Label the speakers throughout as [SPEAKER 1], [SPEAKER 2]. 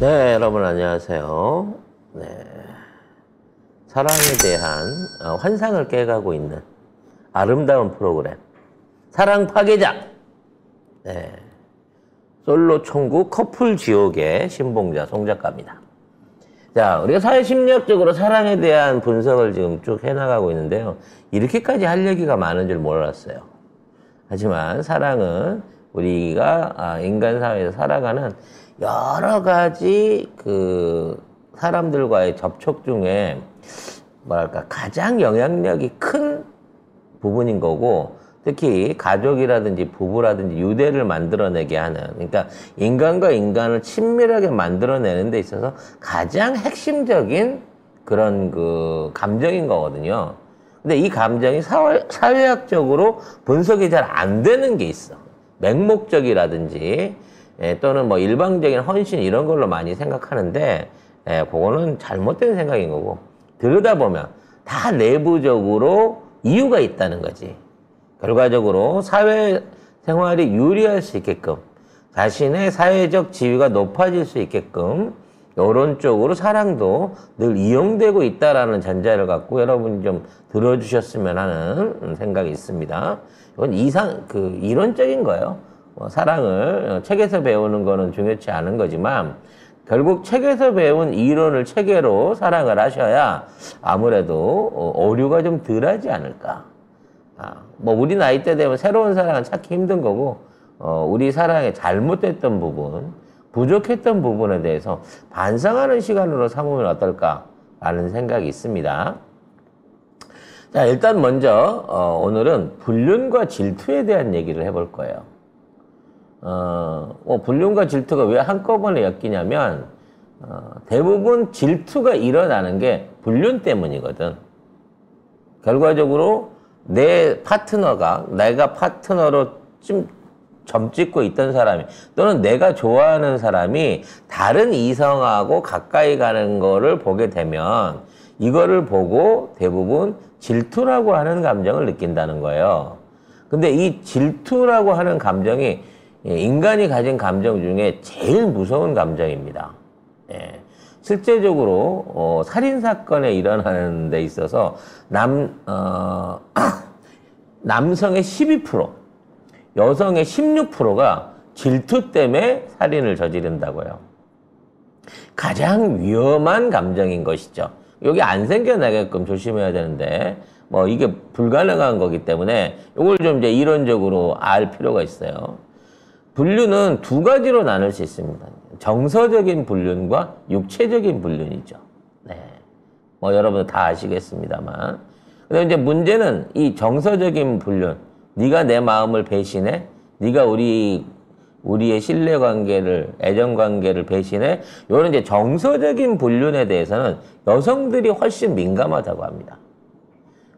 [SPEAKER 1] 네, 여러분 안녕하세요. 네, 사랑에 대한 환상을 깨가고 있는 아름다운 프로그램 사랑 파괴자. 네, 솔로 총국 커플 지옥의 신봉자 송 작가입니다. 자, 우리가 사회심리학적으로 사랑에 대한 분석을 지금 쭉 해나가고 있는데요. 이렇게까지 할 얘기가 많은 줄 몰랐어요. 하지만 사랑은 우리가 인간 사회에서 살아가는 여러 가지 사람들과의 접촉 중에 뭐랄까 가장 영향력이 큰 부분인 거고, 특히 가족이라든지 부부라든지 유대를 만들어내게 하는, 그러니까 인간과 인간을 친밀하게 만들어내는 데 있어서 가장 핵심적인 그런 감정인 거거든요. 근데 이 감정이 사회학적으로 분석이 잘 안 되는 게 있어. 맹목적이라든지 또는 뭐 일방적인 헌신 이런 걸로 많이 생각하는데, 그거는 잘못된 생각인 거고, 들여다보면 다 내부적으로 이유가 있다는 거지. 결과적으로 사회생활이 유리할 수 있게끔, 자신의 사회적 지위가 높아질 수 있게끔 이런 쪽으로 사랑도 늘 이용되고 있다라는 전제를 갖고 여러분이 좀 들어주셨으면 하는 생각이 있습니다. 이건 이론적인 거예요. 사랑을 책에서 배우는 거는 중요치 않은 거지만, 결국 책에서 배운 이론을 체계로 사랑을 하셔야 아무래도 오류가 좀 덜하지 않을까. 뭐 우리 나이 때 되면 새로운 사랑은 찾기 힘든 거고, 우리 사랑에 잘못됐던 부분, 부족했던 부분에 대해서 반성하는 시간으로 삼으면 어떨까라는 생각이 있습니다. 자, 일단 먼저 오늘은 불륜과 질투에 대한 얘기를 해볼 거예요. 불륜과 질투가 왜 한꺼번에 엮이냐면, 대부분 질투가 일어나는 게 불륜 때문이거든. 결과적으로 내가 파트너로 좀 점찍고 있던 사람이, 또는 내가 좋아하는 사람이 다른 이성하고 가까이 가는 거를 보게 되면 이거를 보고 대부분 질투라고 하는 감정을 느낀다는 거예요. 근데 이 질투라고 하는 감정이 인간이 가진 감정 중에 제일 무서운 감정입니다. 실제적으로 살인사건에 일어나는 데 있어서 남성의 12%, 여성의 16%가 질투 때문에 살인을 저지른다고요. 가장 위험한 감정인 것이죠. 여기 안 생겨나게끔 조심해야 되는데, 뭐 이게 불가능한 거기 때문에 이걸 좀 이제 이론적으로 알 필요가 있어요. 불륜은 두 가지로 나눌 수 있습니다. 정서적인 불륜과 육체적인 불륜이죠. 네. 뭐 여러분 다 아시겠습니다만. 근데 이제 문제는 이 정서적인 불륜, 네가 내 마음을 배신해, 네가 우리의 신뢰관계를, 애정관계를 배신해, 이런 이제 정서적인 불륜에 대해서는 여성들이 훨씬 민감하다고 합니다.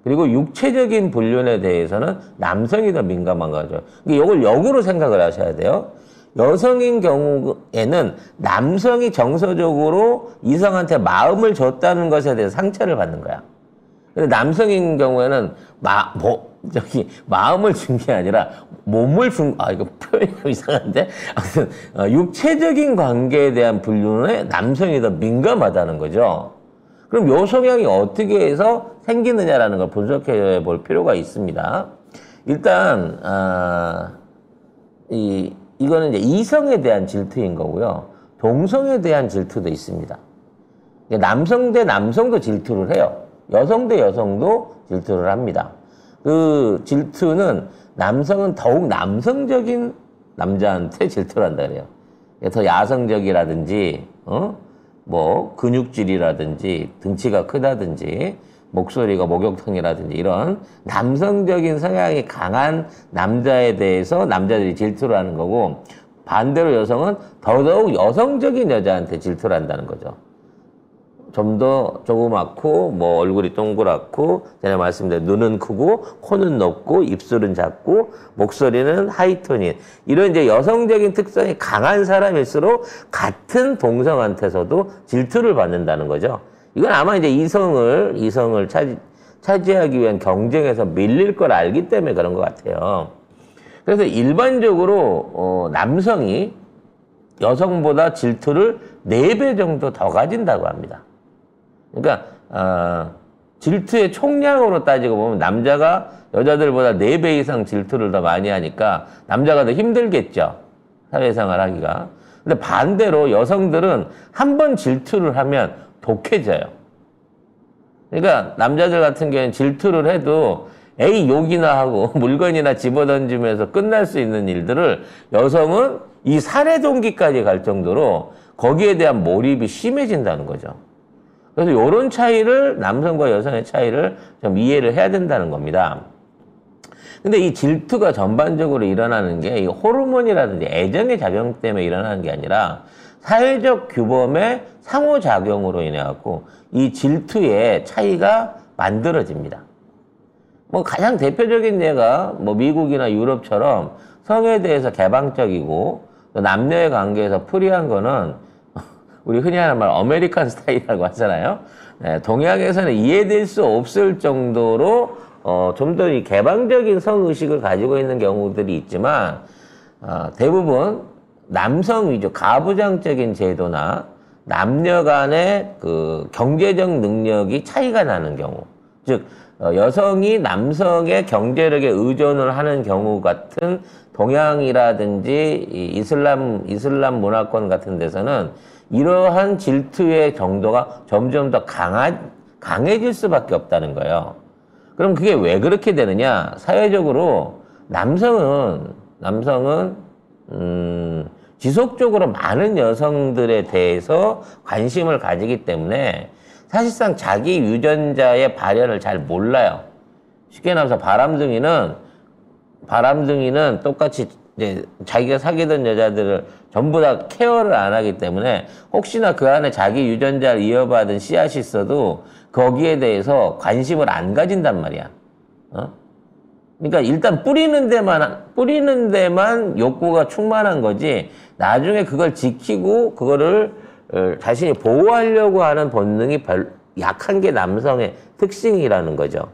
[SPEAKER 1] 그리고 육체적인 불륜에 대해서는 남성이 더 민감한 거죠. 이걸 역으로 생각을 하셔야 돼요. 여성인 경우에는 남성이 정서적으로 이성한테 마음을 줬다는 것에 대해서 상처를 받는 거야. 근데 남성인 경우에는 마음을 준 게 아니라 몸을 이거 표현이 이상한데? 아무튼, 육체적인 관계에 대한 불륜에 남성이 더 민감하다는 거죠. 그럼 요 성향이 어떻게 해서 생기느냐라는 걸 분석해 볼 필요가 있습니다. 일단, 이거는 이제 이성에 대한 질투인 거고요. 동성에 대한 질투도 있습니다. 남성 대 남성도 질투를 해요. 여성 대 여성도 질투를 합니다. 그 질투는 남성은 더욱 남성적인 남자한테 질투를 한다 그래요. 더 야성적이라든지, 뭐 근육질이라든지 등치가 크다든지 목소리가 목욕탕이라든지 이런 남성적인 성향이 강한 남자에 대해서 남자들이 질투를 하는 거고, 반대로 여성은 더더욱 여성적인 여자한테 질투를 한다는 거죠. 좀 더 조그맣고 뭐 얼굴이 동그랗고, 제가 말씀드린 눈은 크고 코는 높고 입술은 작고 목소리는 하이톤인, 이런 이제 여성적인 특성이 강한 사람일수록 같은 동성한테서도 질투를 받는다는 거죠. 이건 아마 이제 이성을 차지하기 위한 경쟁에서 밀릴 걸 알기 때문에 그런 것 같아요. 그래서 일반적으로 남성이 여성보다 질투를 4배 정도 더 가진다고 합니다. 그러니까 질투의 총량으로 따지고 보면 남자가 여자들보다 4배 이상 질투를 더 많이 하니까 남자가 더 힘들겠죠. 사회생활 하기가. 근데 반대로 여성들은 한 번 질투를 하면 독해져요. 그러니까 남자들 같은 경우에는 질투를 해도 에이 욕이나 하고 물건이나 집어던지면서 끝날 수 있는 일들을 여성은 이 살해 동기까지 갈 정도로 거기에 대한 몰입이 심해진다는 거죠. 그래서 이런 차이를 남성과 여성의 차이를 좀 이해를 해야 된다는 겁니다. 근데 이 질투가 전반적으로 일어나는 게 이 호르몬이라든지 애정의 작용 때문에 일어나는 게 아니라 사회적 규범의 상호작용으로 인해 갖고 이 질투의 차이가 만들어집니다. 뭐 가장 대표적인 예가 뭐 미국이나 유럽처럼 성에 대해서 개방적이고 또 남녀의 관계에서 프리한 거는 우리 흔히 하는 말 아메리칸 스타일이라고 하잖아요. 네, 동양에서는 이해될 수 없을 정도로 좀 더 이 개방적인 성의식을 가지고 있는 경우들이 있지만 대부분 남성 위주 가부장적인 제도나 남녀 간의 그 경제적 능력이 차이가 나는 경우, 즉 여성이 남성의 경제력에 의존을 하는 경우 같은 동양이라든지 이슬람 문화권 같은 데서는 이러한 질투의 정도가 점점 더 강해질 수밖에 없다는 거예요. 그럼 그게 왜 그렇게 되느냐? 사회적으로 남성은 지속적으로 많은 여성들에 대해서 관심을 가지기 때문에 사실상 자기 유전자의 발현을 잘 몰라요. 쉽게 말해서 바람둥이는 똑같이 이제 자기가 사귀던 여자들을 전부 다 케어를 안 하기 때문에 혹시나 그 안에 자기 유전자를 이어받은 씨앗이 있어도 거기에 대해서 관심을 안 가진단 말이야. 그러니까 일단 뿌리는 데만 욕구가 충만한 거지 나중에 그걸 지키고 그거를 자신이 보호하려고 하는 본능이 약한 게 남성의 특징이라는 거죠.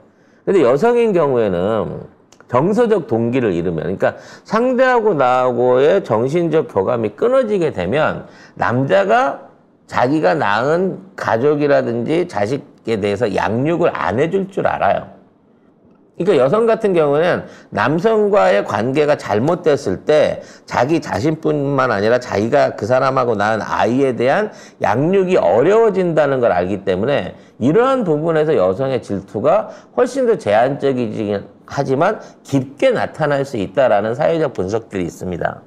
[SPEAKER 1] 근데 여성인 경우에는 정서적 동기를 잃으면, 그러니까 상대하고 나하고의 정신적 교감이 끊어지게 되면 남자가 자기가 낳은 가족이라든지 자식에 대해서 양육을 안 해줄 줄 알아요. 그러니까 여성 같은 경우는 남성과의 관계가 잘못됐을 때 자기 자신뿐만 아니라 자기가 그 사람하고 낳은 아이에 대한 양육이 어려워진다는 걸 알기 때문에 이러한 부분에서 여성의 질투가 훨씬 더 제한적이긴 하지만 깊게 나타날 수 있다라는 사회적 분석들이 있습니다.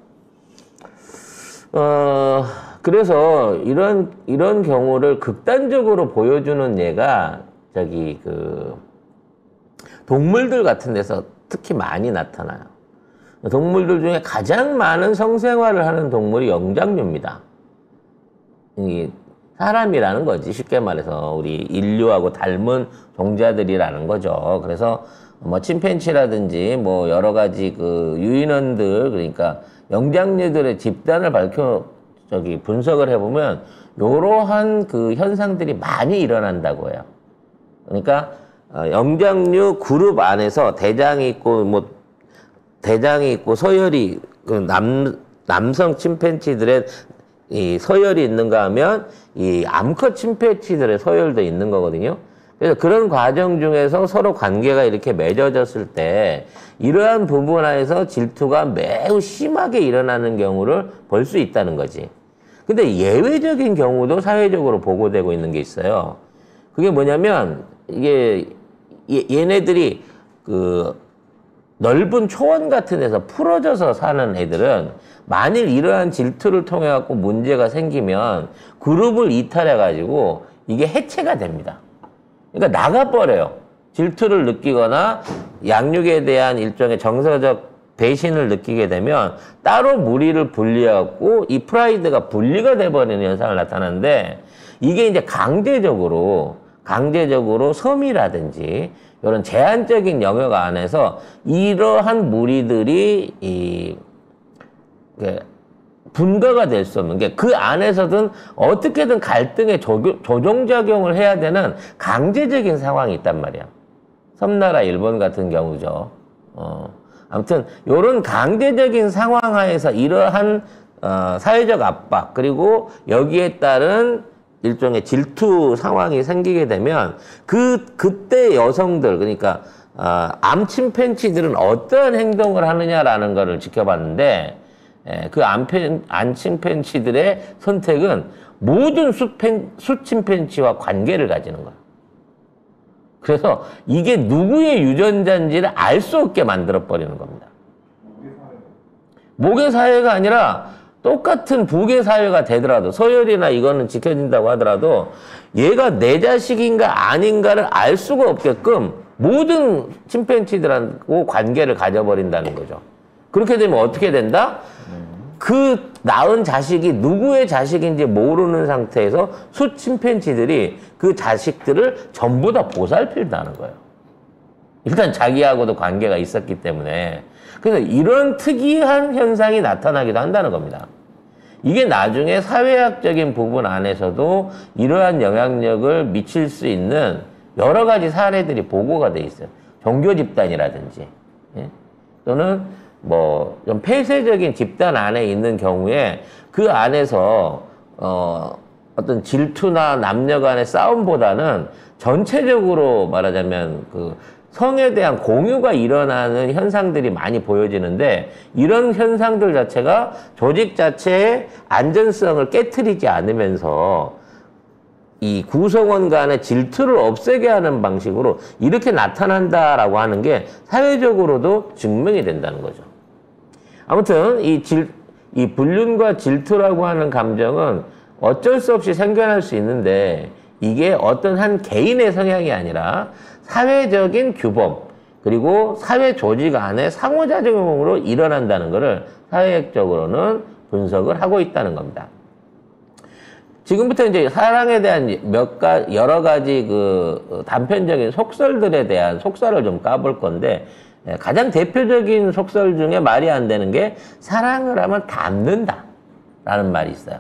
[SPEAKER 1] 그래서 이런 경우를 극단적으로 보여주는 예가 동물들 같은 데서 특히 많이 나타나요. 동물들 중에 가장 많은 성생활을 하는 동물이 영장류입니다. 사람이라는 거지, 쉽게 말해서 우리 인류하고 닮은 종자들이라는 거죠. 그래서 뭐 침팬지라든지 뭐 여러 가지 그 유인원들, 그러니까 영장류들의 집단을 분석을 해보면 이러한 그 현상들이 많이 일어난다고 해요. 그러니까 영장류 그룹 안에서 대장이 있고 서열이 남성 침팬지들의 이 서열이 있는가 하면 이 암컷 침팬지들의 서열도 있는 거거든요. 그래서 그런 과정 중에서 서로 관계가 이렇게 맺어졌을 때 이러한 부분 안에서 질투가 매우 심하게 일어나는 경우를 볼 수 있다는 거지. 근데 예외적인 경우도 사회적으로 보고되고 있는 게 있어요. 그게 뭐냐면 이게 얘네들이 그 넓은 초원 같은 데서 풀어져서 사는 애들은 만일 이러한 질투를 통해 갖고 문제가 생기면 그룹을 이탈해 가지고 이게 해체가 됩니다. 그러니까 나가버려요. 질투를 느끼거나 양육에 대한 일종의 정서적 배신을 느끼게 되면 따로 무리를 분리해갖고 이 프라이드가 분리가 돼버리는 현상을 나타나는데 이게 이제 강제적으로 섬이라든지 이런 제한적인 영역 안에서 이러한 무리들이 분가가 될 수 없는 게 그 안에서든 어떻게든 갈등의 조종작용을 해야 되는 강제적인 상황이 있단 말이야. 섬나라 일본 같은 경우죠. 아무튼 이런 강제적인 상황 하에서 이러한 사회적 압박 그리고 여기에 따른 일종의 질투 상황이 생기게 되면 그때 여성들 그러니까 암 침팬지들은 어떠한 행동을 하느냐라는 것을 지켜봤는데 그 암 침팬지들의 선택은 모든 수 침팬지와 관계를 가지는 거예요. 그래서 이게 누구의 유전자인지를 알 수 없게 만들어버리는 겁니다. 모계 사회가 아니라 똑같은 부계 사회가 되더라도 서열이나 이거는 지켜진다고 하더라도 얘가 내 자식인가 아닌가를 알 수가 없게끔 모든 침팬지들하고 관계를 가져버린다는 거죠. 그렇게 되면 어떻게 된다? 그 낳은 자식이 누구의 자식인지 모르는 상태에서 수 침팬지들이 그 자식들을 전부 다 보살핀다는 거예요. 일단 자기하고도 관계가 있었기 때문에. 그래서 이런 특이한 현상이 나타나기도 한다는 겁니다. 이게 나중에 사회학적인 부분 안에서도 이러한 영향력을 미칠 수 있는 여러 가지 사례들이 보고가 돼 있어요. 종교 집단이라든지 또는 뭐 좀 폐쇄적인 집단 안에 있는 경우에 그 안에서 어떤 질투나 남녀 간의 싸움보다는 전체적으로 말하자면 그 성에 대한 공유가 일어나는 현상들이 많이 보여지는데 이런 현상들 자체가 조직 자체의 안전성을 깨트리지 않으면서 이 구성원 간의 질투를 없애게 하는 방식으로 이렇게 나타난다라고 하는 게 사회적으로도 증명이 된다는 거죠. 아무튼 이 불륜과 질투라고 하는 감정은 어쩔 수 없이 생겨날 수 있는데 이게 어떤 한 개인의 성향이 아니라 사회적인 규범 그리고 사회 조직 안에 상호작용으로 일어난다는 것을 사회학적으로는 분석을 하고 있다는 겁니다. 지금부터 이제 사랑에 대한 여러 가지 그 단편적인 속설들에 대한 속설을 좀 까볼 건데 가장 대표적인 속설 중에 말이 안 되는 게 사랑을 하면 닮는다 라는 말이 있어요.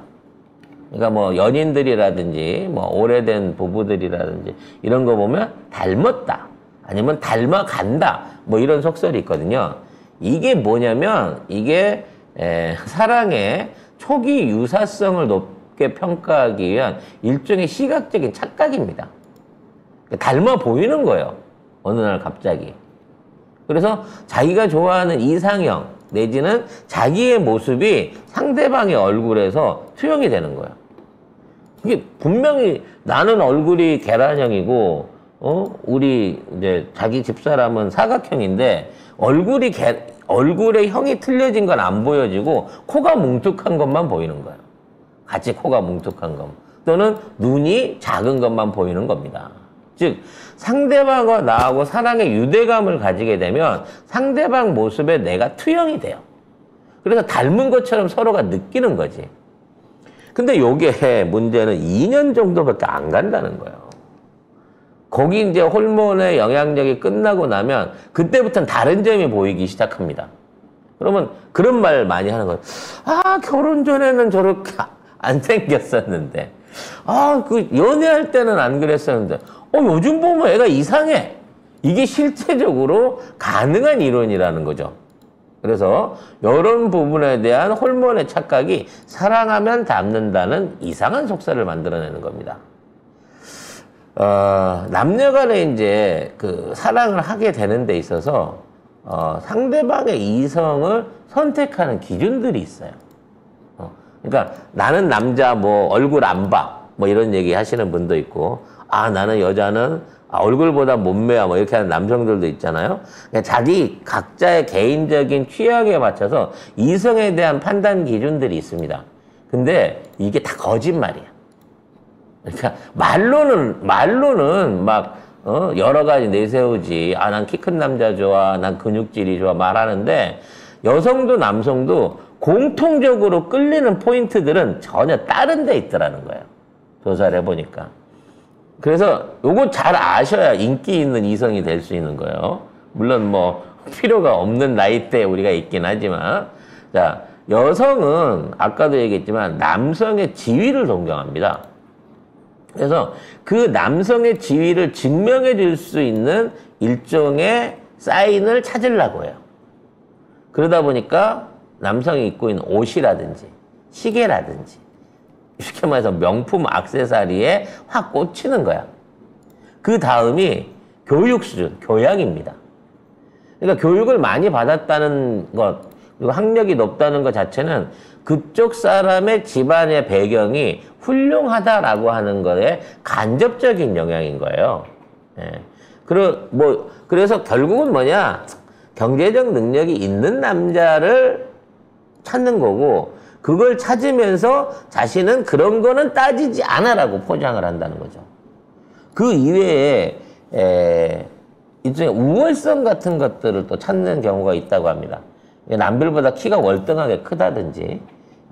[SPEAKER 1] 그러니까 뭐 연인들이라든지 뭐 오래된 부부들이라든지 이런 거 보면 닮았다 아니면 닮아간다 뭐 이런 속설이 있거든요. 이게 뭐냐면 이게 사랑의 초기 유사성을 높게 평가하기 위한 일종의 시각적인 착각입니다. 닮아 보이는 거예요. 어느 날 갑자기. 그래서 자기가 좋아하는 이상형 내지는 자기의 모습이 상대방의 얼굴에서 투영이 되는 거예요. 이게 분명히 나는 얼굴이 계란형이고, 우리 이제 자기 집사람은 사각형인데 얼굴의 형이 틀려진 건 안 보여지고 코가 뭉툭한 것만 보이는 거예요. 같이 코가 뭉툭한 것 또는 눈이 작은 것만 보이는 겁니다. 즉 상대방과 나하고 사랑의 유대감을 가지게 되면 상대방 모습에 내가 투영이 돼요. 그래서 닮은 것처럼 서로가 느끼는 거지. 근데 요게 문제는 2년 정도밖에 안 간다는 거예요. 거기 이제 호르몬의 영향력이 끝나고 나면 그때부터는 다른 점이 보이기 시작합니다. 그러면 그런 말 많이 하는 거예요. 아, 결혼 전에는 저렇게 안 생겼었는데. 아, 그 연애할 때는 안 그랬었는데. 요즘 보면 애가 이상해. 이게 실제적으로 가능한 이론이라는 거죠. 그래서 이런 부분에 대한 호르몬의 착각이 사랑하면 닮는다는 이상한 속설을 만들어내는 겁니다. 남녀 간에 이제 그 사랑을 하게 되는 데 있어서 상대방의 이성을 선택하는 기준들이 있어요. 그러니까 나는 남자 뭐 얼굴 안 봐. 뭐 이런 얘기 하시는 분도 있고 나는 여자는 얼굴보다 몸매야 뭐 이렇게 하는 남성들도 있잖아요. 그러니까 자기 각자의 개인적인 취향에 맞춰서 이성에 대한 판단 기준들이 있습니다. 근데 이게 다 거짓말이야. 그러니까 말로는 막 여러 가지 내세우지. 난 키 큰 남자 좋아. 난 근육질이 좋아. 말하는데 여성도 남성도 공통적으로 끌리는 포인트들은 전혀 다른 데 있더라는 거예요. 조사를 해보니까. 그래서 요거 잘 아셔야 인기 있는 이성이 될 수 있는 거예요. 물론 뭐 필요가 없는 나이대에 우리가 있긴 하지만. 자, 여성은 아까도 얘기했지만 남성의 지위를 존경합니다. 그래서 그 남성의 지위를 증명해 줄 수 있는 일종의 사인을 찾으려고 해요. 그러다 보니까 남성이 입고 있는 옷이라든지 시계라든지 이렇게 말해서 명품 액세서리에 확 꽂히는 거야. 그 다음이 교육 수준, 교양입니다. 그러니까 교육을 많이 받았다는 것, 그리고 학력이 높다는 것 자체는 그쪽 사람의 집안의 배경이 훌륭하다라고 하는 거에 간접적인 영향인 거예요. 예. 그래서 결국은 뭐냐? 경제적 능력이 있는 남자를 찾는 거고, 그걸 찾으면서 자신은 그런 거는 따지지 않아라고 포장을 한다는 거죠. 그 이외에 일종의 우월성 같은 것들을 또 찾는 경우가 있다고 합니다. 남들보다 키가 월등하게 크다든지,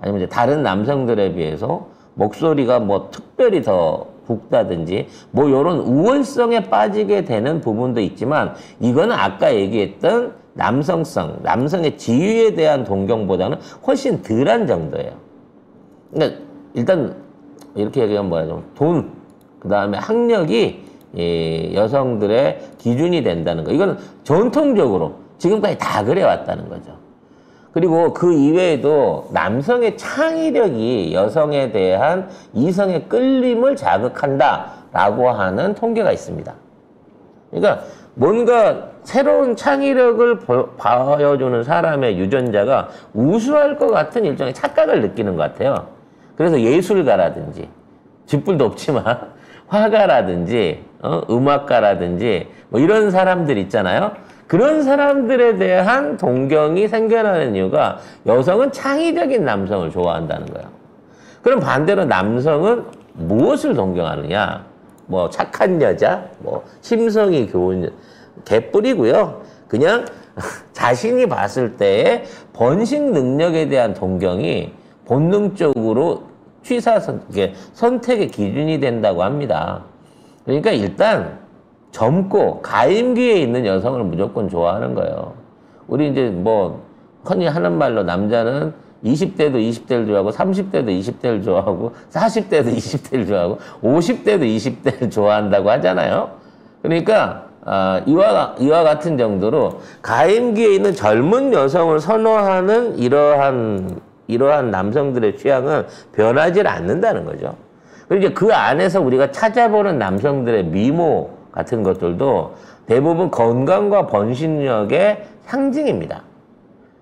[SPEAKER 1] 아니면 이제 다른 남성들에 비해서 목소리가 뭐 특별히 더 굵다든지, 뭐 이런 우월성에 빠지게 되는 부분도 있지만, 이거는 아까 얘기했던 남성성, 남성의 지위에 대한 동경보다는 훨씬 덜한 정도예요. 그러니까 일단 이렇게 얘기하면 뭐라죠? 돈, 그 다음에 학력이 여성들의 기준이 된다는 거. 이건 전통적으로 지금까지 다 그래왔다는 거죠. 그리고 그 이외에도 남성의 창의력이 여성에 대한 이성의 끌림을 자극한다라고 하는 통계가 있습니다. 그러니까 뭔가 새로운 창의력을 보여주는 사람의 유전자가 우수할 것 같은 일종의 착각을 느끼는 것 같아요. 그래서 예술가라든지, 쥐뿔도 없지만 화가라든지 음악가라든지 뭐 이런 사람들 있잖아요. 그런 사람들에 대한 동경이 생겨나는 이유가 여성은 창의적인 남성을 좋아한다는 거예요. 그럼 반대로 남성은 무엇을 동경하느냐? 뭐 착한 여자, 뭐 심성이 좋은 개뿔이고요. 그냥 자신이 봤을 때의 번식 능력에 대한 동경이 본능적으로 선택의 기준이 된다고 합니다. 그러니까 일단 젊고 가임기에 있는 여성을 무조건 좋아하는 거예요. 우리 이제 뭐 흔히 하는 말로 남자는 20대도 20대를 좋아하고 30대도 20대를 좋아하고 40대도 20대를 좋아하고 50대도 20대를 좋아한다고 하잖아요. 그러니까 이와 같은 정도로 가임기에 있는 젊은 여성을 선호하는 이러한 남성들의 취향은 변하지 않는다는 거죠. 그리고 이제 그 안에서 우리가 찾아보는 남성들의 미모 같은 것들도 대부분 건강과 번식력의 상징입니다.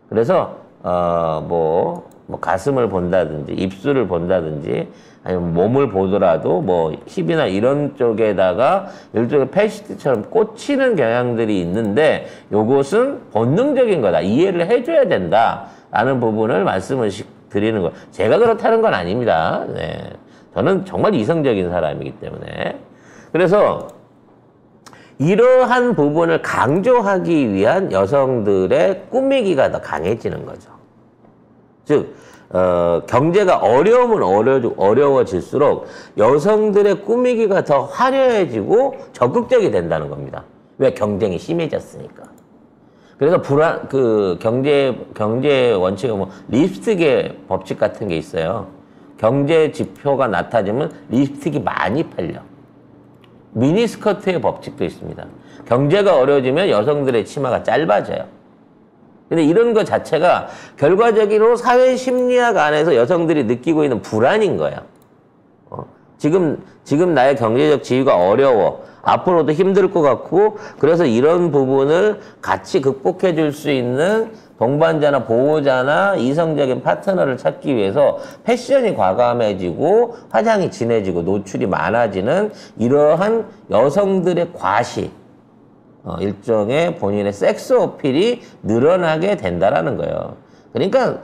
[SPEAKER 1] 그래서 뭐 가슴을 본다든지 입술을 본다든지 아니면 몸을 보더라도 뭐 힙이나 이런 쪽에다가 일종의 패시트처럼 꽂히는 경향들이 있는데 요것은 본능적인 거다. 이해를 해줘야 된다라는 부분을 말씀을 드리는 거. 제가 그렇다는 건 아닙니다. 네. 저는 정말 이성적인 사람이기 때문에. 그래서 이러한 부분을 강조하기 위한 여성들의 꾸미기가 더 강해지는 거죠. 즉 경제가 어려우면 어려워질수록 여성들의 꾸미기가 더 화려해지고 적극적이 된다는 겁니다. 왜? 경쟁이 심해졌으니까. 그래서 경제 원칙은 뭐 립스틱의 법칙 같은 게 있어요. 경제 지표가 낮아지면 립스틱이 많이 팔려. 미니스커트의 법칙도 있습니다. 경제가 어려워지면 여성들의 치마가 짧아져요. 근데 이런 것 자체가 결과적으로 사회 심리학 안에서 여성들이 느끼고 있는 불안인 거예요. 지금 나의 경제적 지위가 어려워. 앞으로도 힘들 것 같고, 그래서 이런 부분을 같이 극복해 줄 수 있는 동반자나 보호자나 이성적인 파트너를 찾기 위해서 패션이 과감해지고 화장이 진해지고 노출이 많아지는 이러한 여성들의 과시, 일종의 본인의 섹스 어필이 늘어나게 된다라는 거예요. 그러니까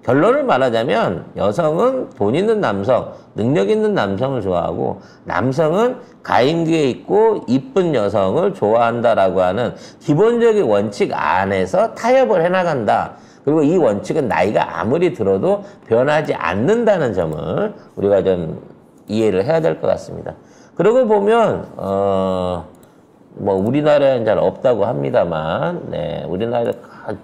[SPEAKER 1] 결론을 말하자면 여성은 돈 있는 남성, 능력 있는 남성을 좋아하고 남성은 가임기에 있고 이쁜 여성을 좋아한다라고 하는 기본적인 원칙 안에서 타협을 해나간다. 그리고 이 원칙은 나이가 아무리 들어도 변하지 않는다는 점을 우리가 좀 이해를 해야 될 것 같습니다. 그러고 보면 뭐 우리나라에는 잘 없다고 합니다만, 네, 우리나라에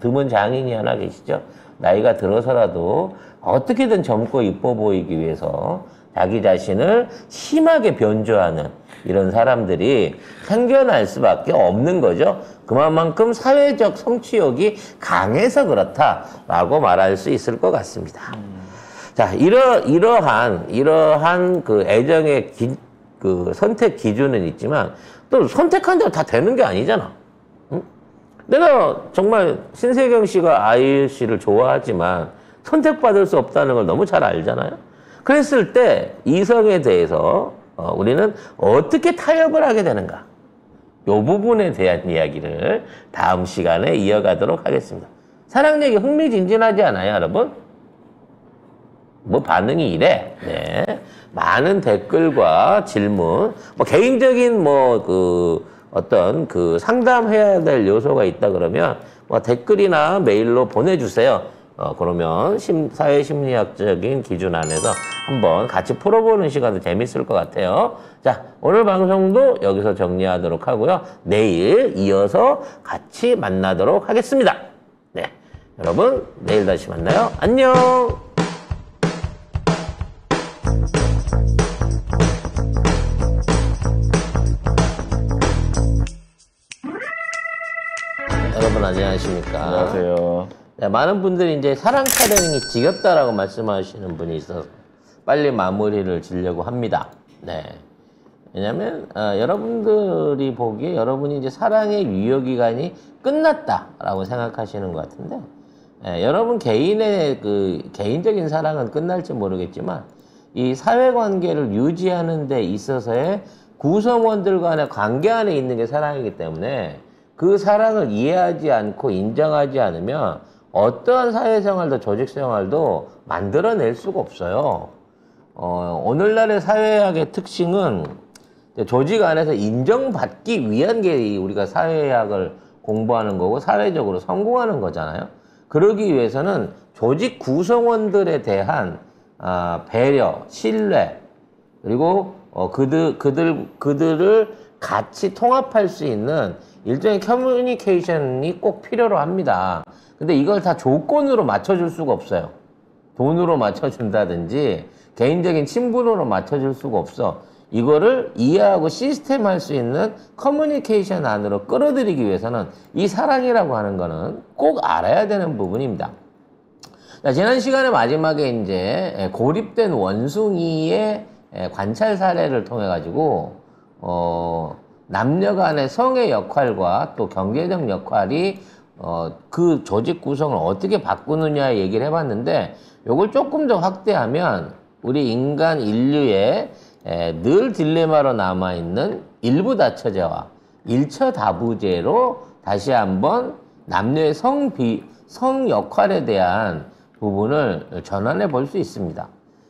[SPEAKER 1] 드문 장인이 하나 계시죠. 나이가 들어서라도 어떻게든 젊고 이뻐 보이기 위해서 자기 자신을 심하게 변조하는 이런 사람들이 생겨날 수밖에 없는 거죠. 그만큼 사회적 성취욕이 강해서 그렇다라고 말할 수 있을 것 같습니다. 자, 이러한 그 애정의 그 선택 기준은 있지만 또 선택한 대로 다 되는 게 아니잖아. 응? 내가 정말 신세경 씨가 아이유 씨를 좋아하지만 선택받을 수 없다는 걸 너무 잘 알잖아요. 그랬을 때 이성에 대해서 우리는 어떻게 타협을 하게 되는가? 이 부분에 대한 이야기를 다음 시간에 이어가도록 하겠습니다. 사랑 얘기 흥미진진하지 않아요, 여러분? 뭐 반응이 이래. 네. 많은 댓글과 질문, 뭐 개인적인 어떤 그 상담해야 될 요소가 있다 그러면 뭐 댓글이나 메일로 보내주세요. 그러면 사회심리학적인 기준 안에서 한번 같이 풀어보는 시간도 재밌을 것 같아요. 자, 오늘 방송도 여기서 정리하도록 하고요. 내일 이어서 같이 만나도록 하겠습니다. 네, 여러분 내일 다시 만나요. 안녕. 여러분 안녕하십니까?
[SPEAKER 2] 안녕하세요.
[SPEAKER 1] 네, 많은 분들이 이제 사랑 타령이 지겹다라고 말씀하시는 분이 있어서 빨리 마무리를 지려고 합니다. 네. 왜냐면, 여러분들이 보기에 여러분이 이제 사랑의 유효기간이 끝났다라고 생각하시는 것 같은데, 여러분 개인의 개인적인 사랑은 끝날지 모르겠지만, 이 사회관계를 유지하는 데 있어서의 구성원들 간의 관계 안에 있는 게 사랑이기 때문에 그 사랑을 이해하지 않고 인정하지 않으면 어떠한 사회생활도 조직생활도 만들어낼 수가 없어요. 오늘날의 사회학의 특징은 조직 안에서 인정받기 위한 게 우리가 사회학을 공부하는 거고 사회적으로 성공하는 거잖아요. 그러기 위해서는 조직 구성원들에 대한 배려, 신뢰, 그리고 그들을 같이 통합할 수 있는 일종의 커뮤니케이션이 꼭 필요로 합니다. 근데 이걸 다 조건으로 맞춰줄 수가 없어요. 돈으로 맞춰준다든지 개인적인 친분으로 맞춰줄 수가 없어. 이거를 이해하고 시스템할 수 있는 커뮤니케이션 안으로 끌어들이기 위해서는 이 사랑이라고 하는 거는 꼭 알아야 되는 부분입니다. 자, 지난 시간에 마지막에 이제 고립된 원숭이의 관찰 사례를 통해 가지고 남녀 간의 성의 역할과 또 경제적 역할이 그 조직 구성을 어떻게 바꾸느냐 얘기를 해봤는데 요걸 조금 더 확대하면 우리 인간 인류의 늘 딜레마로 남아있는 일부 다처제와 일처다부제로 다시 한번 남녀의 성 역할에 대한 부분을 전환해 볼 수 있습니다.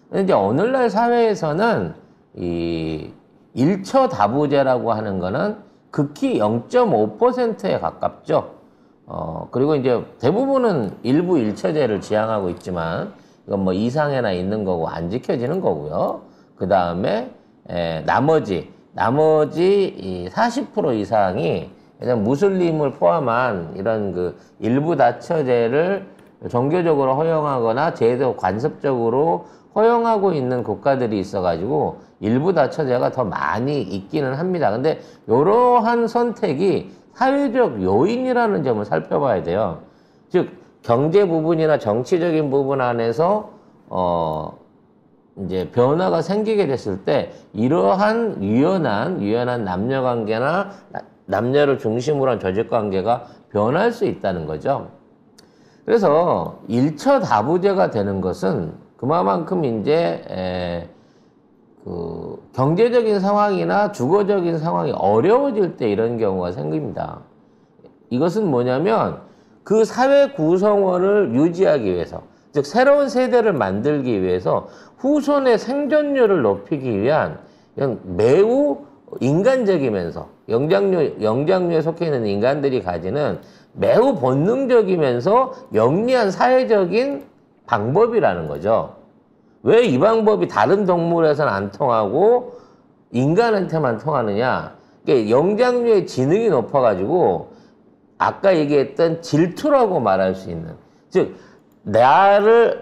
[SPEAKER 1] 근데 이제 오늘날 사회에서는 이 일처다부제라고 하는 거는 극히 0.5%에 가깝죠. 그리고 이제 대부분은 일부 일처제를 지향하고 있지만 이건 뭐 이상해나 있는 거고 안 지켜지는 거고요. 그 다음에 나머지 40% 이상이 무슬림을 포함한 이런 그 일부 다처제를 종교적으로 허용하거나 제도 간섭적으로 허용하고 있는 국가들이 있어가지고 일부 다처제가 더 많이 있기는 합니다. 근데 이러한 선택이 사회적 요인이라는 점을 살펴봐야 돼요. 즉 경제 부분이나 정치적인 부분 안에서 이제 변화가 생기게 됐을 때 이러한 유연한 남녀 관계나 남녀를 중심으로 한 조직 관계가 변할 수 있다는 거죠. 그래서 일처다부제가 되는 것은 그만큼 이제 그 경제적인 상황이나 주거적인 상황이 어려워질 때 이런 경우가 생깁니다. 이것은 뭐냐면 그 사회 구성원을 유지하기 위해서, 즉 새로운 세대를 만들기 위해서 후손의 생존율을 높이기 위한 매우 인간적이면서 영장류에 속해 있는 인간들이 가지는 매우 본능적이면서 영리한 사회적인 방법이라는 거죠. 왜 이 방법이 다른 동물에서는 안 통하고 인간한테만 통하느냐? 영장류의 지능이 높아가지고 아까 얘기했던 질투라고 말할 수 있는, 즉 내가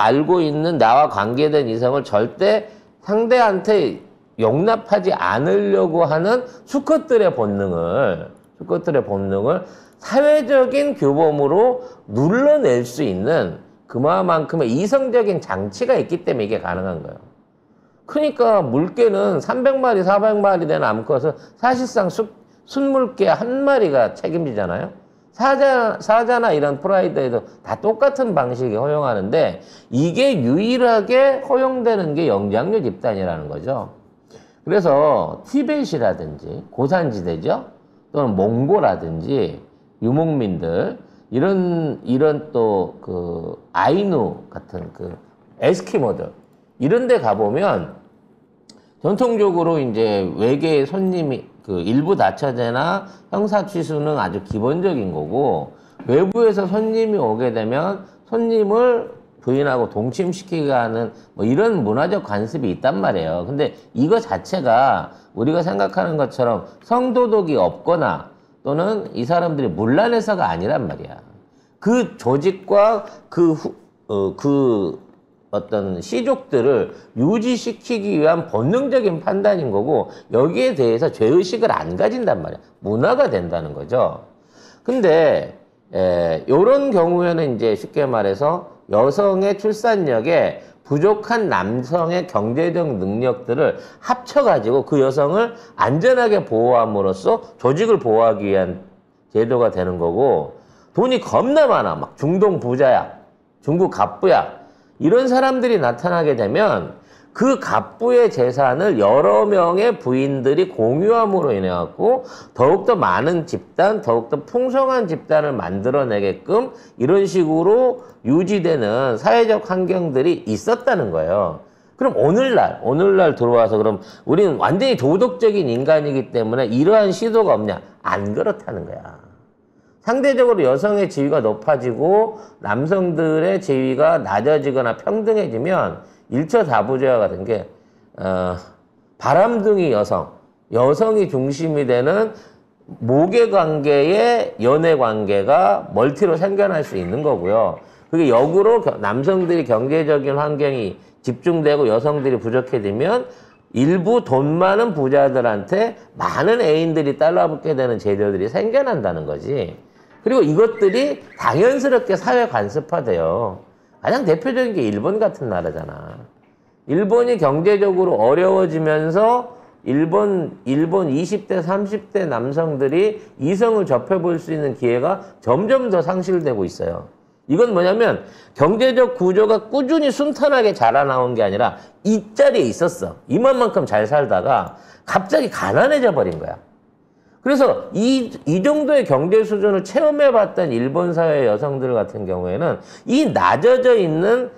[SPEAKER 1] 알고 있는 나와 관계된 이성을 절대 상대한테 용납하지 않으려고 하는 수컷들의 본능을 사회적인 규범으로 눌러낼 수 있는 그만큼의 이성적인 장치가 있기 때문에 이게 가능한 거예요. 그러니까 물개는 300마리, 400마리 된 암컷은 사실상 순물개 한 마리가 책임지잖아요. 사자나 이런 프라이드에도 다 똑같은 방식이 허용하는데 이게 유일하게 허용되는 게 영장류 집단이라는 거죠. 그래서 티벳이라든지 고산지대죠. 또는 몽고라든지 유목민들 이런 또 그 아이누 같은 그 에스키모들 이런 데 가보면 전통적으로 이제 외계 손님이 그 일부 다처제나 형사 취수는 아주 기본적인 거고 외부에서 손님이 오게 되면 손님을 부인하고 동침시키게 하는 뭐 이런 문화적 관습이 있단 말이에요. 근데 이거 자체가 우리가 생각하는 것처럼 성도덕이 없거나 또는 이 사람들이 문란해서가 아니란 말이야. 그 조직과 그 어떤 시족들을 유지시키기 위한 본능적인 판단인 거고 여기에 대해서 죄의식을 안 가진단 말이야. 문화가 된다는 거죠. 근데 요런 경우에는 이제 쉽게 말해서 여성의 출산력에 부족한 남성의 경제적 능력들을 합쳐가지고 그 여성을 안전하게 보호함으로써 조직을 보호하기 위한 제도가 되는 거고 돈이 겁나 많아. 막 중동 부자야, 중국 갑부야 이런 사람들이 나타나게 되면 그 갑부의 재산을 여러 명의 부인들이 공유함으로 인해 갖고 더욱더 많은 집단, 더욱더 풍성한 집단을 만들어내게끔 이런 식으로 유지되는 사회적 환경들이 있었다는 거예요. 그럼 오늘날 들어와서 그럼 우리는 완전히 도덕적인 인간이기 때문에 이러한 시도가 없냐? 안 그렇다는 거야. 상대적으로 여성의 지위가 높아지고 남성들의 지위가 낮아지거나 평등해지면 일처다부제와 같은 게 바람둥이 여성이 중심이 되는 모계관계의 연애관계가 멀티로 생겨날 수 있는 거고요. 그게 역으로 남성들이 경제적인 환경이 집중되고 여성들이 부족해지면 일부 돈 많은 부자들한테 많은 애인들이 달라붙게 되는 제도들이 생겨난다는 거지. 그리고 이것들이 당연스럽게 사회 관습화돼요. 가장 대표적인 게 일본 같은 나라잖아. 일본이 경제적으로 어려워지면서 일본 20대, 30대 남성들이 이성을 접해볼 수 있는 기회가 점점 더 상실되고 있어요. 이건 뭐냐면 경제적 구조가 꾸준히 순탄하게 자라나온 게 아니라 이 자리에 있었어. 이만큼 잘 살다가 갑자기 가난해져 버린 거야. 그래서 이 정도의 경제 수준을 체험해봤던 일본 사회 여성들 같은 경우에는 이 낮아져 있는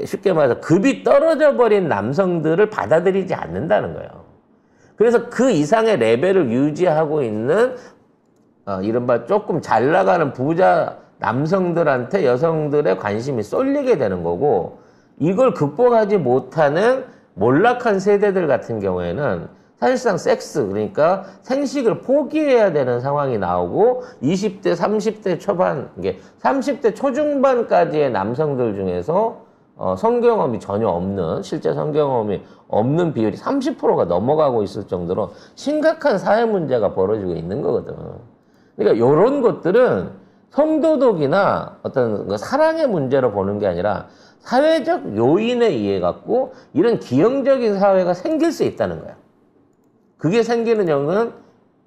[SPEAKER 1] 쉽게 말해서 급이 떨어져 버린 남성들을 받아들이지 않는다는 거예요. 그래서 그 이상의 레벨을 유지하고 있는 이른바 조금 잘 나가는 부자 남성들한테 여성들의 관심이 쏠리게 되는 거고 이걸 극복하지 못하는 몰락한 세대들 같은 경우에는 사실상 섹스, 그러니까 생식을 포기해야 되는 상황이 나오고 20대, 30대 초반, 이게 30대 초중반까지의 남성들 중에서 성경험이 전혀 없는, 실제 성경험이 없는 비율이 30%가 넘어가고 있을 정도로 심각한 사회 문제가 벌어지고 있는 거거든. 그러니까 이런 것들은 성도덕이나 어떤 사랑의 문제로 보는 게 아니라 사회적 요인에 의해 갖고 이런 기형적인 사회가 생길 수 있다는 거야. 그게 생기는 영은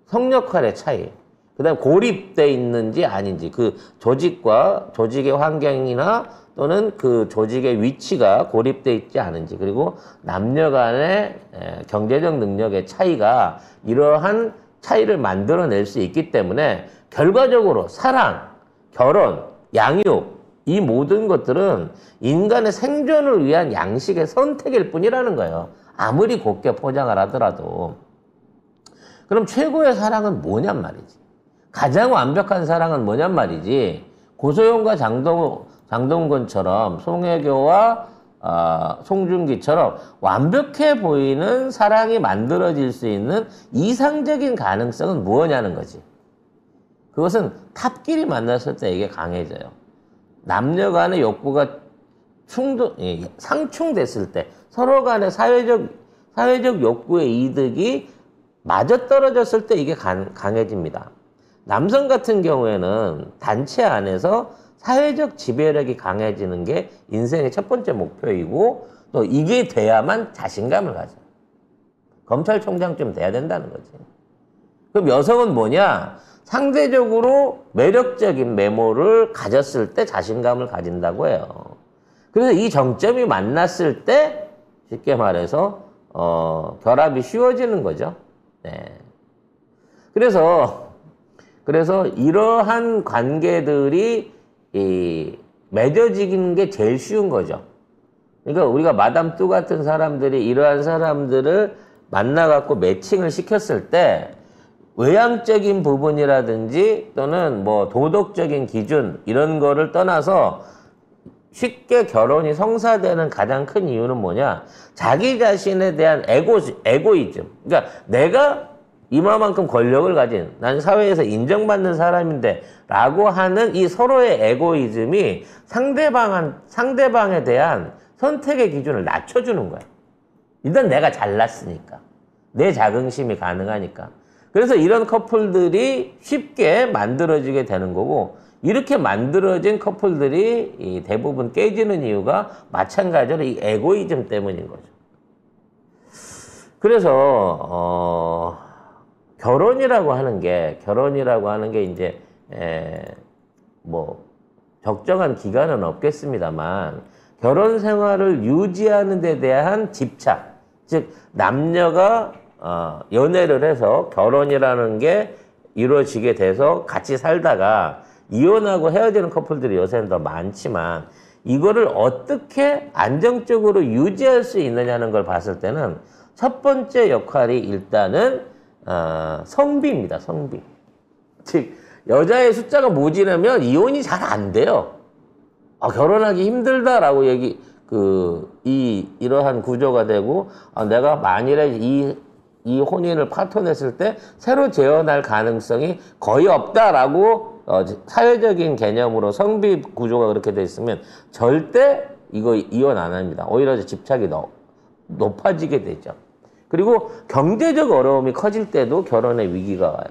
[SPEAKER 1] 성역할의 차이. 그 다음에 고립돼 있는지 아닌지, 그 조직의 환경이나 또는 그 조직의 위치가 고립돼 있지 않은지, 그리고 남녀 간의 경제적 능력의 차이가 이러한 차이를 만들어낼 수 있기 때문에 결과적으로 사랑, 결혼, 양육, 이 모든 것들은 인간의 생존을 위한 양식의 선택일 뿐이라는 거예요. 아무리 곱게 포장을 하더라도. 그럼 최고의 사랑은 뭐냔 말이지. 가장 완벽한 사랑은 뭐냔 말이지. 고소영과 장동건처럼 송혜교와 송중기처럼 완벽해 보이는 사랑이 만들어질 수 있는 이상적인 가능성은 무엇냐는 거지. 그것은 탑끼리 만났을 때 이게 강해져요. 남녀 간의 욕구가 상충됐을 때 서로 간의 사회적 욕구의 이득이 맞아떨어졌을 때 이게 강해집니다. 남성 같은 경우에는 단체 안에서 사회적 지배력이 강해지는 게 인생의 첫 번째 목표이고 또 이게 돼야만 자신감을 가져. 검찰총장쯤 돼야 된다는 거지. 그럼 여성은 뭐냐? 상대적으로 매력적인 메모를 가졌을 때 자신감을 가진다고 해요. 그래서 이 정점이 만났을 때 쉽게 말해서 결합이 쉬워지는 거죠. 네. 그래서 이러한 관계들이 맺어지는 게 제일 쉬운 거죠. 그러니까 우리가 마담 뚜 같은 사람들이 이러한 사람들을 만나갖고 매칭을 시켰을 때 외향적인 부분이라든지 또는 뭐 도덕적인 기준 이런 거를 떠나서 쉽게 결혼이 성사되는 가장 큰 이유는 뭐냐? 자기 자신에 대한 에고이즘. 그러니까 내가 이마만큼 권력을 가진, 난 사회에서 인정받는 사람인데 라고 하는 이 서로의 에고이즘이 상대방에 대한 선택의 기준을 낮춰주는 거야. 일단 내가 잘났으니까. 내 자긍심이 가능하니까. 그래서 이런 커플들이 쉽게 만들어지게 되는 거고, 이렇게 만들어진 커플들이 대부분 깨지는 이유가 마찬가지로 이 에고이즘 때문인 거죠. 그래서 결혼이라고 하는 게 이제 뭐 적정한 기간은 없겠습니다만 결혼 생활을 유지하는 데 대한 집착, 즉 남녀가 연애를 해서 결혼이라는 게 이루어지게 돼서 같이 살다가 이혼하고 헤어지는 커플들이 요새는 더 많지만 이거를 어떻게 안정적으로 유지할 수 있느냐는 걸 봤을 때는 첫 번째 역할이 일단은 성비입니다. 성비. 즉 여자의 숫자가 모자라면 이혼이 잘 안 돼요. 결혼하기 힘들다라고 이러한 구조가 되고 내가 만일에 이 혼인을 파토냈을 때 새로 재혼할 가능성이 거의 없다라고 사회적인 개념으로 성비 구조가 그렇게 돼 있으면 절대 이거 이혼 안 합니다. 오히려 집착이 높아지게 되죠. 그리고 경제적 어려움이 커질 때도 결혼의 위기가 와요.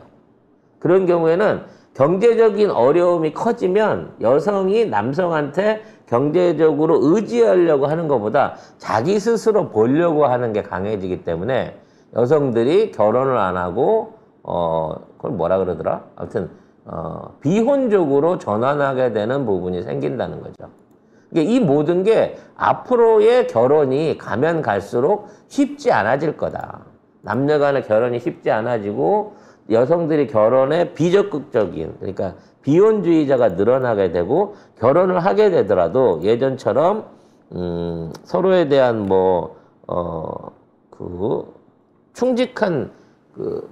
[SPEAKER 1] 그런 경우에는 경제적인 어려움이 커지면 여성이 남성한테 경제적으로 의지하려고 하는 것보다 자기 스스로 보려고 하는 게 강해지기 때문에 여성들이 결혼을 안 하고 그걸 뭐라 그러더라? 아무튼 비혼족으로 전환하게 되는 부분이 생긴다는 거죠. 그러니까 이 모든 게 앞으로의 결혼이 가면 갈수록 쉽지 않아질 거다. 남녀 간의 결혼이 쉽지 않아지고 여성들이 결혼에 비적극적인, 그러니까 비혼주의자가 늘어나게 되고 결혼을 하게 되더라도 예전처럼 서로에 대한 충직한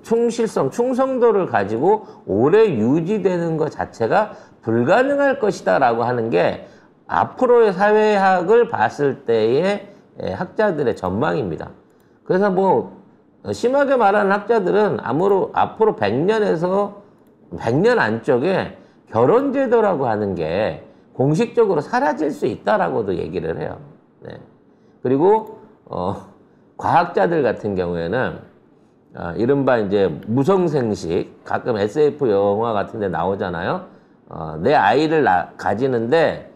[SPEAKER 1] 충실성, 충성도를 가지고 오래 유지되는 것 자체가 불가능할 것이다 라고 하는 게 앞으로의 사회학을 봤을 때의 학자들의 전망입니다. 그래서 심하게 말하는 학자들은 앞으로 100년에서 100년 안쪽에 결혼제도라고 하는 게 공식적으로 사라질 수 있다라고도 얘기를 해요. 네. 그리고 과학자들 같은 경우에는 이른바 이제 무성생식, 가끔 SF 영화 같은 데 나오잖아요. 내 아이를 가지는데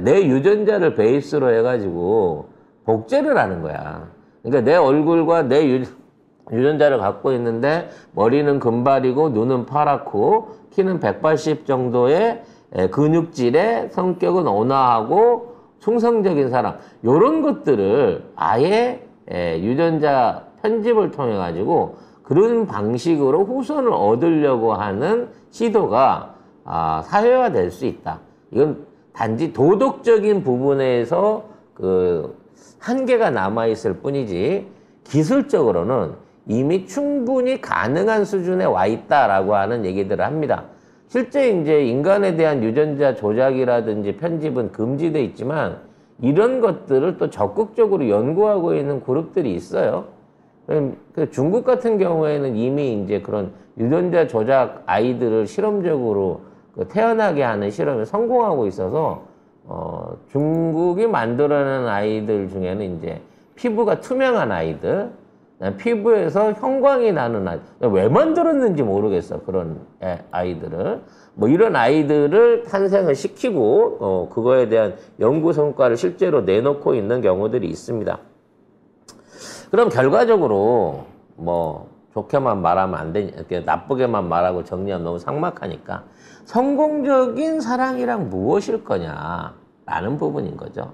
[SPEAKER 1] 내 유전자를 베이스로 해가지고 복제를 하는 거야. 그러니까 내 얼굴과 내 유전자를 갖고 있는데 머리는 금발이고 눈은 파랗고 키는 180 정도의 근육질에 성격은 온화하고 충성적인 사람, 이런 것들을 아예 유전자 편집을 통해 가지고 그런 방식으로 후손을 얻으려고 하는 시도가 사회화될 수 있다. 이건 단지 도덕적인 부분에서 한계가 남아있을 뿐이지 기술적으로는 이미 충분히 가능한 수준에 와 있다라고 하는 얘기들을 합니다. 실제 이제 인간에 대한 유전자 조작이라든지 편집은 금지돼 있지만 이런 것들을 또 적극적으로 연구하고 있는 그룹들이 있어요. 중국 같은 경우에는 이미 이제 그런 유전자 조작 아이들을 실험적으로 태어나게 하는 실험에 성공하고 있어서 중국이 만들어낸 아이들 중에는 이제 피부가 투명한 아이들, 피부에서 형광이 나는 아이. 왜 만들었는지 모르겠어. 그런 아이들을. 뭐 이런 아이들을 탄생을 시키고 그거에 대한 연구 성과를 실제로 내놓고 있는 경우들이 있습니다. 그럼 결과적으로 뭐 좋게만 말하면 안 되니, 이렇게 나쁘게만 말하고 정리하면 너무 삭막하니까 성공적인 사랑이란 무엇일 거냐라는 부분인 거죠.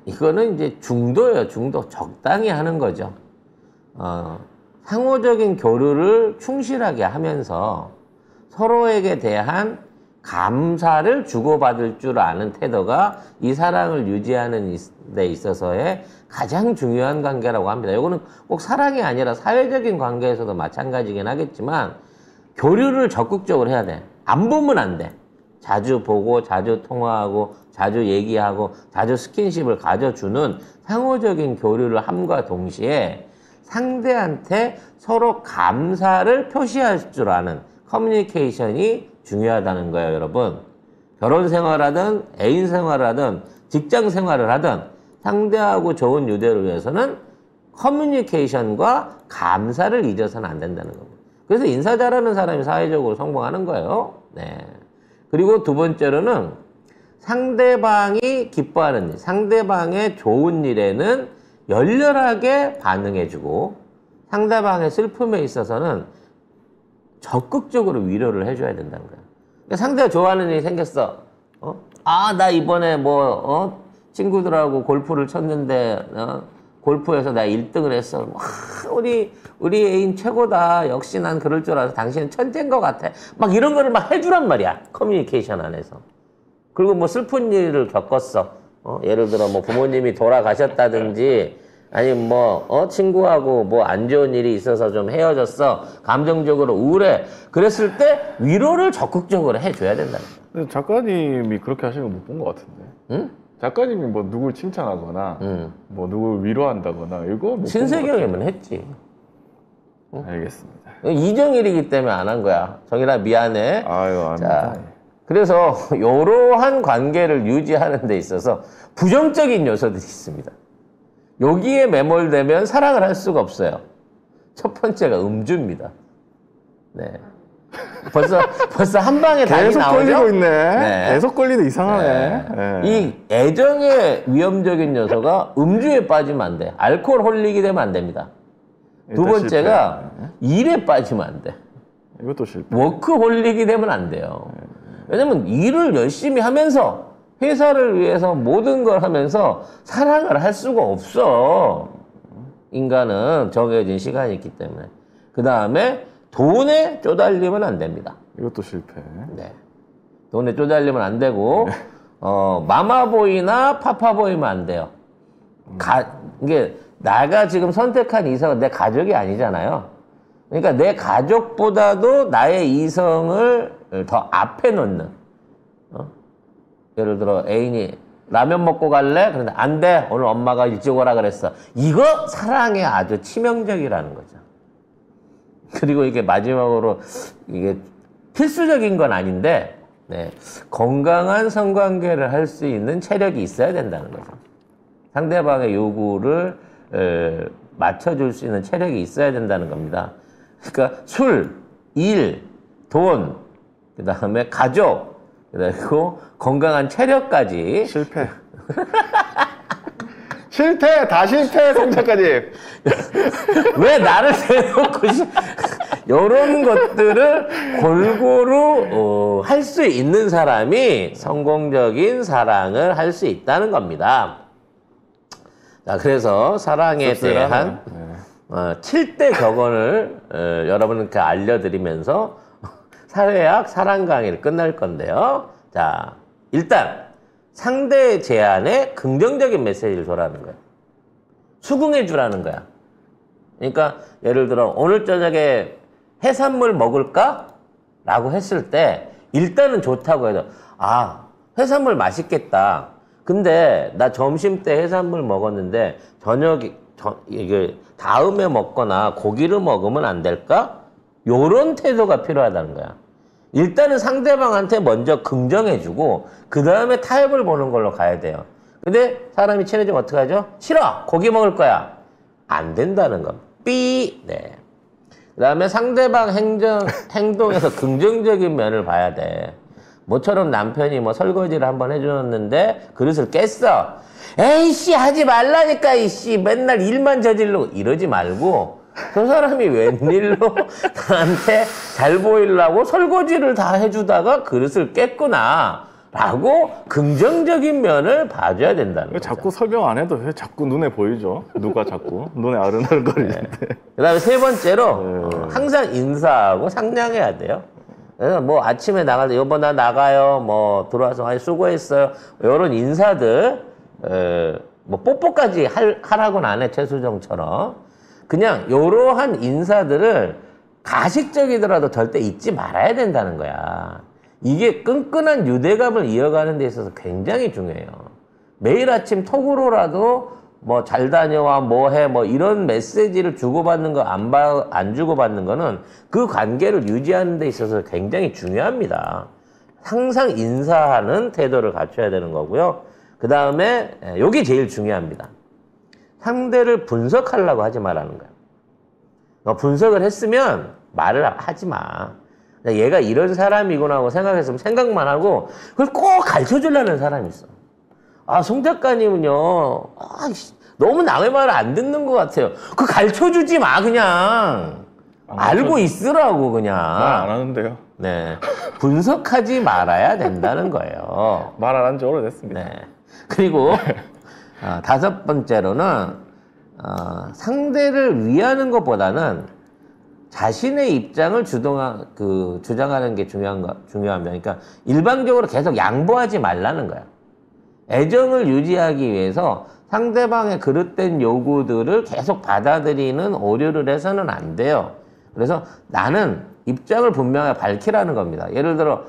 [SPEAKER 1] 이거는 이제 중도예요. 중도. 적당히 하는 거죠. 상호적인 교류를 충실하게 하면서 서로에게 대한 감사를 주고받을 줄 아는 태도가 이 사랑을 유지하는 데 있어서의 가장 중요한 관계라고 합니다. 이거는 꼭 사랑이 아니라 사회적인 관계에서도 마찬가지긴 하겠지만 교류를 적극적으로 해야 돼. 안 보면 안 돼. 자주 보고 자주 통화하고 자주 얘기하고 자주 스킨십을 가져주는 상호적인 교류를 함과 동시에 상대한테 서로 감사를 표시할 줄 아는 커뮤니케이션이 중요하다는 거예요, 여러분. 결혼 생활하든 애인 생활하든 직장 생활을 하든 상대하고 좋은 유대를 위해서는 커뮤니케이션과 감사를 잊어서는 안 된다는 겁니다. 그래서 인사 잘하는 사람이 사회적으로 성공하는 거예요. 네. 그리고 두 번째로는 상대방이 기뻐하는 일, 상대방의 좋은 일에는 열렬하게 반응해주고 상대방의 슬픔에 있어서는 적극적으로 위로를 해줘야 된다는 거야. 그러니까 상대가 좋아하는 일이 생겼어. 나 이번에 친구들하고 골프를 쳤는데, 골프에서 나 1등을 했어. 우리 애인 최고다. 역시 난 그럴 줄 알아서 당신은 천재인 것 같아. 막 이런 거를 막 해주란 말이야. 커뮤니케이션 안에서. 그리고 뭐 슬픈 일을 겪었어. 예를 들어 뭐 부모님이 돌아가셨다든지, 아니면 친구하고 뭐 안 좋은 일이 있어서 좀 헤어졌어. 감정적으로 우울해. 그랬을 때 위로를 적극적으로 해줘야 된다는 거야.
[SPEAKER 2] 근데 작가님이 그렇게 하시는 거 못 본 것 같은데. 응? 작가님이 뭐 누굴 칭찬하거나, 뭐 누굴 위로한다거나, 이거 못
[SPEAKER 1] 신세경이면 했지.
[SPEAKER 2] 응? 알겠습니다.
[SPEAKER 1] 이정일이기 때문에 안 한 거야. 정일아, 미안해.
[SPEAKER 2] 아유, 아닙니다.
[SPEAKER 1] 그래서 이러한 관계를 유지하는 데 있어서 부정적인 요소들이 있습니다. 여기에 매몰되면 사랑을 할 수가 없어요. 첫 번째가 음주입니다. 네. 벌써 한 방에 답이 나오죠?
[SPEAKER 2] 계속 걸리고 있네. 네. 계속 걸리도 이상하네.
[SPEAKER 1] 네. 이 애정의 위험적인 요소가 음주에 빠지면 안 돼. 알코올 홀릭이 되면 안 됩니다. 두 번째가 일에 빠지면 안 돼.
[SPEAKER 2] 이것도 실패.
[SPEAKER 1] 워크홀릭이 되면 안 돼요. 왜냐면 일을 열심히 하면서 회사를 위해서 모든 걸 하면서 사랑을 할 수가 없어. 인간은 정해진 시간이 있기 때문에. 그 다음에 돈에 쪼달리면 안 됩니다.
[SPEAKER 2] 이것도 실패.
[SPEAKER 1] 네. 돈에 쪼달리면 안 되고, 마마보이나 파파보이면 안 돼요. 이게, 나가 지금 선택한 이성은 내 가족이 아니잖아요. 그러니까 내 가족보다도 나의 이성을 더 앞에 놓는, 예를 들어 애인이 라면 먹고 갈래? 그런데 안 돼. 오늘 엄마가 일찍 오라 그랬어. 이거 사랑에 아주 치명적이라는 거죠. 그리고 이게 마지막으로 이게 필수적인 건 아닌데, 네, 건강한 성관계를 할 수 있는 체력이 있어야 된다는 거죠. 상대방의 요구를 맞춰줄 수 있는 체력이 있어야 된다는 겁니다. 그러니까 술, 일, 돈, 그 다음에 가족, 그리고 건강한 체력까지.
[SPEAKER 2] 실패. 실패! 다 실패, 송 작가님!
[SPEAKER 1] 왜 나를 대놓고 이런 것들을 골고루 할 수 있는 사람이 성공적인 사랑을 할 수 있다는 겁니다. 자, 그래서 사랑에 대한 7대 격언을 여러분께 알려드리면서 사회학 사랑 강의를 끝날 건데요. 자, 일단 상대의 제안에 긍정적인 메시지를 줘라는 거야. 수긍해 주라는 거야. 그러니까 예를 들어 오늘 저녁에 해산물 먹을까? 라고 했을 때 일단은 좋다고 해도 해산물 맛있겠다. 근데 나 점심 때 해산물 먹었는데 이게 다음에 먹거나 고기를 먹으면 안 될까? 요런 태도가 필요하다는 거야. 일단은 상대방한테 먼저 긍정해주고 그 다음에 타협을 보는 걸로 가야 돼요. 근데 사람이 친해지면 어떡하죠? 싫어! 고기 먹을 거야. 안 된다는 것. B. 네. 그 다음에 상대방 행동에서 긍정적인 면을 봐야 돼. 모처럼 남편이 뭐 설거지를 한번 해주었는데 그릇을 깼어. 에이씨 하지 말라니까 이씨 맨날 일만 저질러 이러지 말고 저 사람이 웬일로 나한테 잘 보이려고 설거지를 다 해주다가 그릇을 깼구나 라고 긍정적인 면을 봐줘야 된다는 거죠.
[SPEAKER 2] 자꾸 설명 안 해도 왜 자꾸 눈에 보이죠? 누가 자꾸 눈에 아른아른거리는데.
[SPEAKER 1] 그 다음에 세 번째로 항상 인사하고 상냥해야 돼요. 그래서 뭐 아침에 나가서 여보 나 나가요 뭐 들어와서 많이 수고했어요 이런 인사들 뭐 뽀뽀까지 하라고는 안 해 최수정처럼 그냥 이러한 인사들을 가식적이더라도 절대 잊지 말아야 된다는 거야. 이게 끈끈한 유대감을 이어가는 데 있어서 굉장히 중요해요. 매일 아침 톡으로라도 뭐 잘 다녀와 뭐해 뭐 이런 메시지를 주고받는 거 안 주고받는 거는 그 관계를 유지하는 데 있어서 굉장히 중요합니다. 항상 인사하는 태도를 갖춰야 되는 거고요. 그 다음에 요게 제일 중요합니다. 상대를 분석하려고 하지 말라는 거예요. 분석을 했으면 말을 하지 마. 얘가 이런 사람이구나 하고 생각했으면 생각만 하고 그걸 꼭 가르쳐주려는 사람이 있어. 아, 송 작가님은요, 너무 남의 말을 안 듣는 것 같아요. 그거 가르쳐주지 마, 그냥. 알고 있으라고, 그냥.
[SPEAKER 2] 말 안 하는데요.
[SPEAKER 1] 네. 분석하지 말아야 된다는 거예요.
[SPEAKER 2] 말 안 한 지 오래됐습니다.
[SPEAKER 1] 네. 그리고, 다섯 번째로는, 상대를 위하는 것보다는 자신의 입장을 주장하는 게 중요합니다. 그러니까 일방적으로 계속 양보하지 말라는 거야. 애정을 유지하기 위해서 상대방의 그릇된 요구들을 계속 받아들이는 오류를 해서는 안 돼요. 그래서 나는 입장을 분명하게 밝히라는 겁니다. 예를 들어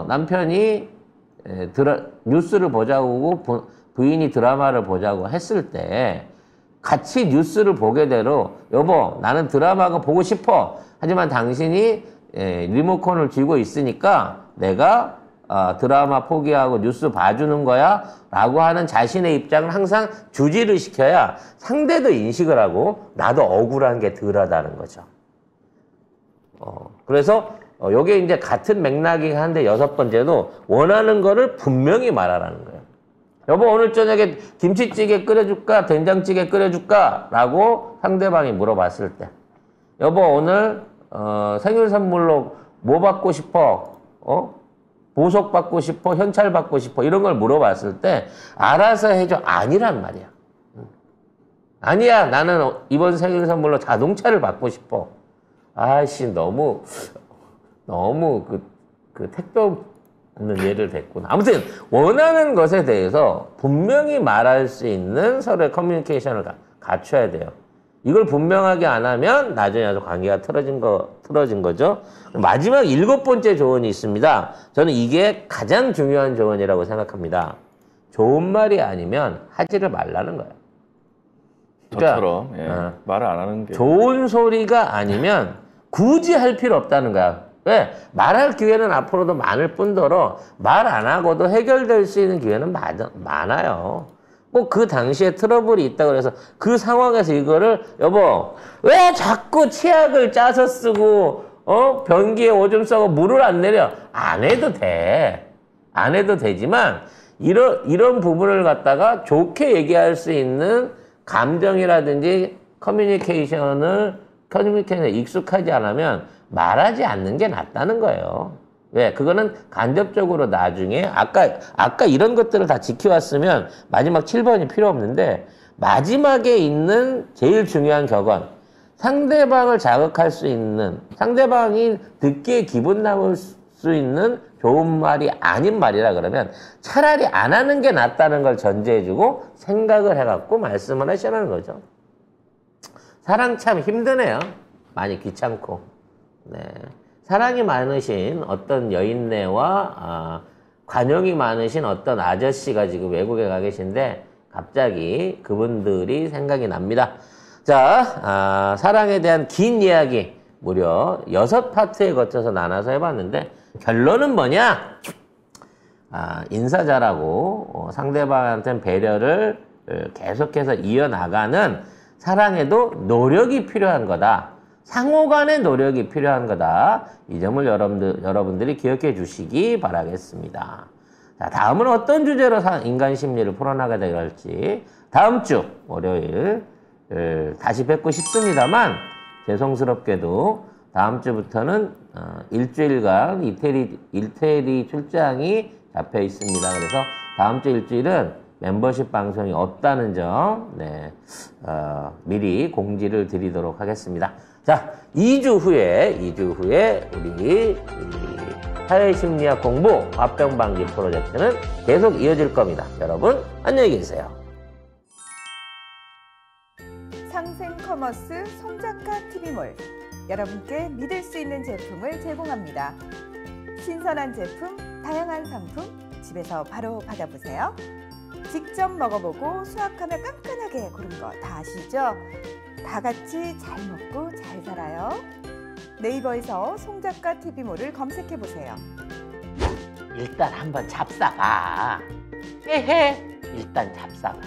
[SPEAKER 1] 남편이 뉴스를 보자고 부인이 드라마를 보자고 했을 때 같이 뉴스를 보게 되로 여보 나는 드라마가 보고 싶어. 하지만 당신이 리모컨을 쥐고 있으니까 내가 드라마 포기하고 뉴스 봐주는 거야 라고 하는 자신의 입장을 항상 주지를 시켜야 상대도 인식을 하고 나도 억울한 게 덜하다는 거죠. 그래서 요게 이제 같은 맥락이긴 한데 여섯 번째도 원하는 거를 분명히 말하라는 거예요. 여보 오늘 저녁에 김치찌개 끓여줄까? 된장찌개 끓여줄까? 라고 상대방이 물어봤을 때 여보 오늘 생일 선물로 뭐 받고 싶어? 보석 받고 싶어? 현찰 받고 싶어? 이런 걸 물어봤을 때 알아서 해줘. 아니란 말이야. 아니야 나는 이번 생일 선물로 자동차를 받고 싶어. 아이씨 너무 그 택도 없는 예를 댔구나. 아무튼 원하는 것에 대해서 분명히 말할 수 있는 서로의 커뮤니케이션을 갖춰야 돼요. 이걸 분명하게 안 하면 나중에 아주 관계가 틀어진 거죠. 마지막 일곱 번째 조언이 있습니다. 저는 이게 가장 중요한 조언이라고 생각합니다. 좋은 말이 아니면 하지를 말라는 거예요. 그러니까,
[SPEAKER 2] 저처럼 말을 안 하는 게
[SPEAKER 1] 좋은 소리가 아니면 굳이 할 필요 없다는 거야. 왜? 말할 기회는 앞으로도 많을 뿐더러 말 안 하고도 해결될 수 있는 기회는 많아요. 꼭 그 당시에 트러블이 있다고 그래서 그 상황에서 이거를 여보 왜 자꾸 치약을 짜서 쓰고 변기에 오줌 싸고 물을 안 내려? 안 해도 돼. 안 해도 되지만 이런 부분을 갖다가 좋게 얘기할 수 있는 감정이라든지 커뮤니케이션에 익숙하지 않으면 말하지 않는 게 낫다는 거예요. 왜? 그거는 간접적으로 나중에 아까 이런 것들을 다 지켜왔으면 마지막 7번이 필요 없는데 마지막에 있는 제일 중요한 격언 상대방을 자극할 수 있는 상대방이 듣기에 기분 나쁠 수 있는 좋은 말이 아닌 말이라 그러면 차라리 안 하는 게 낫다는 걸 전제해주고 생각을 해갖고 말씀을 하시라는 거죠. 사랑 참 힘드네요. 많이 귀찮고. 네. 사랑이 많으신 어떤 여인네와 관용이 많으신 어떤 아저씨가 지금 외국에 가 계신데 갑자기 그분들이 생각이 납니다. 자, 사랑에 대한 긴 이야기 무려 6파트에 거쳐서 나눠서 해봤는데 결론은 뭐냐? 인사 잘하고 상대방한테는 배려를 계속해서 이어나가는 사랑에도 노력이 필요한 거다. 상호 간의 노력이 필요한 거다. 이 점을 여러분들이 기억해 주시기 바라겠습니다. 자, 다음은 어떤 주제로 인간 심리를 풀어나가야 될지 다음 주 월요일 다시 뵙고 싶습니다만 죄송스럽게도 다음 주부터는 일주일간 이태리 출장이 잡혀 있습니다. 그래서 다음 주 일주일은 멤버십 방송이 없다는 점 미리 공지를 드리도록 하겠습니다. 자, 2주 후에 우리 사회심리학 공부 화병방지 프로젝트는 계속 이어질 겁니다. 여러분 안녕히 계세요.
[SPEAKER 3] 상생커머스 송작가 TV몰, 여러분께 믿을 수 있는 제품을 제공합니다. 신선한 제품, 다양한 상품 집에서 바로 받아보세요. 직접 먹어보고 수확하며 깐깐하게 고른 거 다 아시죠? 다 같이 잘 먹고 잘 살아요. 네이버에서 송작가 TV몰을 검색해보세요.
[SPEAKER 1] 일단 한번 잡사봐. 헤헤, 일단 잡사봐.